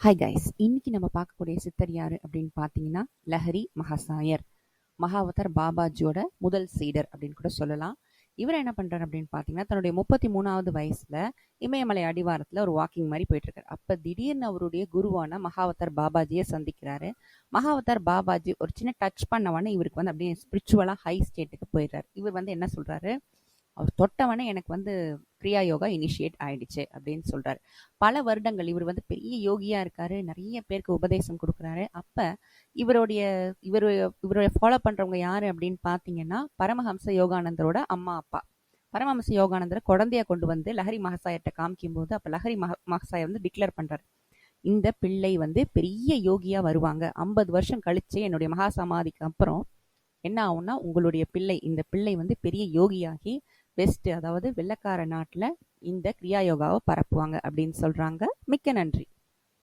Hi guys, இன்னைக்கு நம்ம பார்க்கக்கூடிய சித்தர் யாரு அப்படின்னு பார்த்தீங்கன்னா லஹரி மகாசாயர். மகாவதார் பாபாஜியோட முதல் சீடர் அப்படின்னு கூட சொல்லலாம். இவர் என்ன பண்றாரு அப்படின்னு பார்த்தீங்கன்னா, தன்னுடைய 33வது வயசுல இமயமலை அடிவாரத்துல ஒரு வாக்கிங் மாதிரி போயிட்டு இருக்காரு. அப்ப திடீர்னு அவருடைய குருவான மகாவதார் பாபாஜியை சந்திக்கிறாரு. மகாவதார் பாபாஜி ஒரு சின்ன டச் பண்ணவொடனே இவருக்கு வந்து அப்படியே ஸ்பிரிச்சுவலா ஹை ஸ்டேட்டுக்கு போயிடுறாரு. இவர் வந்து என்ன சொல்றாரு, அவர் தொட்டவனே எனக்கு வந்து கிரியா யோகா இனிஷியேட் ஆயிடுச்சு அப்படின்னு சொல்றாரு. பல வருடங்கள் இவர் வந்து பெரிய யோகியா இருக்காரு, நிறைய பேருக்கு உபதேசம் கொடுக்குறாரு. அப்ப இவருடைய இவரு இவருடைய ஃபாலோ பண்றவங்க யாரு அப்படின்னு பாத்தீங்கன்னா, பரமஹம்ச யோகானந்தரோட அம்மா அப்பா. பரமஹம்ச யோகானந்தரை குழந்தைய கொண்டு வந்து லஹரி மகாசாயிட்ட காமிக்கும் போது, அப்ப லஹரி மகாசாய வந்து டிக்ளேர் பண்றாரு, இந்த பிள்ளை வந்து பெரிய யோகியா வருவாங்க. 50 வருஷம் கழிச்சு என்னுடைய மகா சமாதிக்கு அப்புறம் என்ன ஆகும்னா, உங்களுடைய பிள்ளை, இந்த பிள்ளை வந்து பெரிய யோகியாகி வெஸ்ட், அதாவது வெள்ளக்கார நாட்டுல இந்த கிரியா யோகாவை பரப்புவாங்க அப்படின்னு சொல்றாங்க. மிக்க நன்றி.